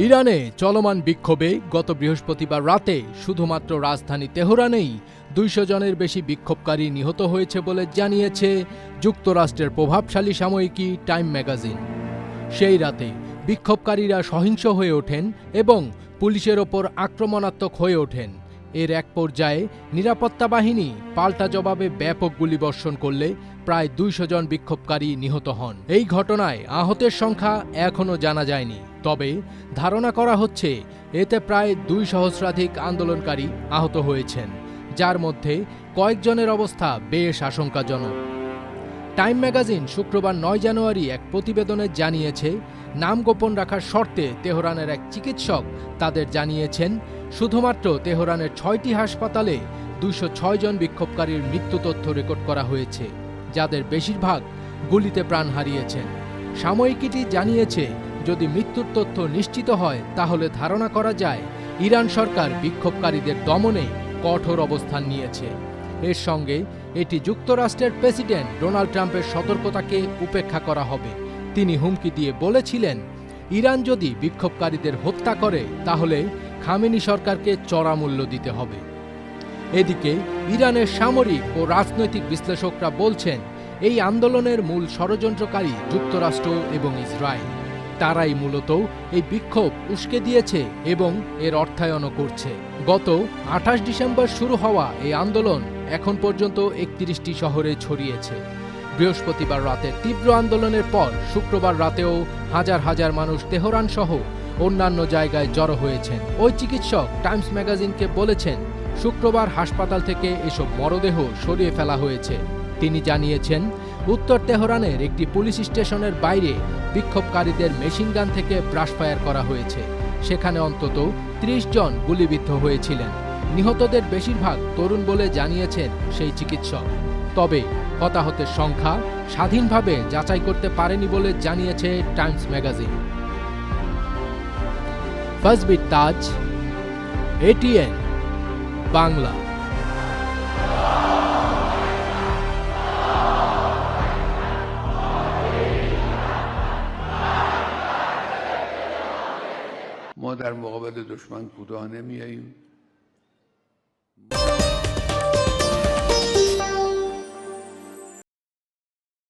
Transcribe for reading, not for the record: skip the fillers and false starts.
ইরানে চলমান বিক্ষোভে গত বৃহস্পতিবার রাতে শুধুমাত্র রাজধানী তেহরানেই ২০০ জনের বেশি বিক্ষোভকারী নিহত হয়েছে বলে জানিয়েছে যুক্তরাষ্ট্রের প্রভাবশালী সাময়িকী টাইম ম্যাগাজিন। সেই রাতে বিক্ষোভকারীরা সহিংস হয়ে ওঠেন এবং পুলিশের ওপর আক্রমণাত্মক হয়ে ওঠেন। এর এক পর্যায়ে নিরাপত্তা বাহিনী পাল্টা জবাবে ব্যাপক গুলিবর্ষণ করলে প্রায় ২০০ জন বিক্ষোভকারী নিহত হন। এই ঘটনায় আহতের সংখ্যা এখনও জানা যায়নি, তবে ধারণা করা হচ্ছে এতে প্রায় ২ সহস্রাধিক আন্দোলনকারী আহত হয়েছেন, যার মধ্যে কয়েকজনের অবস্থা বেশ আশঙ্কাজনক। টাইম ম্যাগাজিন শুক্রবার ৯ জানুয়ারি এক প্রতিবেদনে জানিয়েছে, নাম গোপন রাখার শর্তে তেহরানের এক চিকিৎসক তাদের জানিয়েছেন, শুধুমাত্র তেহরানের ৬টি হাসপাতালে ২০৬ জন বিক্ষোভকারীর মৃত্যু তথ্য রেকর্ড করা হয়েছে, যাদের বেশিরভাগ গুলিতে প্রাণ হারিয়েছেন। সাময়িকীটি জানিয়েছে, যদি মৃত্যুর তথ্য নিশ্চিত হয় তাহলে ধারণা করা যায় ইরান সরকার বিক্ষোভকারীদের দমনে কঠোর অবস্থান নিয়েছে। এর সঙ্গে এটি যুক্তরাষ্ট্রের প্রেসিডেন্ট ডোনাল্ড ট্রাম্পের সতর্কতাকে উপেক্ষা করা হবে। তিনি হুমকি দিয়ে বলেছিলেন, ইরান যদি বিক্ষোভকারীদের হত্যা করে তাহলে খামেনি সরকারকে চড়া মূল্য দিতে হবে। এদিকে ইরানের সামরিক ও রাজনৈতিক বিশ্লেষকরা বলছেন, এই আন্দোলনের মূল ষড়যন্ত্রকারী যুক্তরাষ্ট্র এবং ইসরায়েল। তারাই মূলত এই বিক্ষোভ উস্কে দিয়েছে এবং এর অর্থায়নও করছে। গত ২৮ ডিসেম্বর শুরু হওয়া এই আন্দোলন এখন পর্যন্ত ৩১টি শহরে ছড়িয়েছে। বৃহস্পতিবার রাতের তীব্র আন্দোলনের পর শুক্রবার রাতেও হাজার হাজার মানুষ তেহরান সহ অন্যান্য জায়গায় জড়ো হয়েছেন। ওই চিকিৎসক টাইমস ম্যাগাজিনকে বলেছেন, শুক্রবার হাসপাতাল থেকে এসব মরদেহ সরিয়ে ফেলা হয়েছে। তিনি জানিয়েছেন, উত্তর তেহরানের একটি পুলিশ স্টেশনের বাইরে বিক্ষোভকারীদের মেশিনগান থেকে ব্রাশফায়ার করা হয়েছে। সেখানে অন্তত ৩০ জন গুলিবিদ্ধ হয়েছিলেন। নিহতদের বেশিরভাগ তরুণ বলে জানিয়েছেন সেই চিকিৎসক। তবে হতাহতের সংখ্যা স্বাধীনভাবে যাচাই করতে পারেনি বলে জানিয়েছে টাইমস ম্যাগাজিন। ফাজবির তাজ, এটিএন বাংলা। ما در مقابل دشمن کوتاه نمیاییم.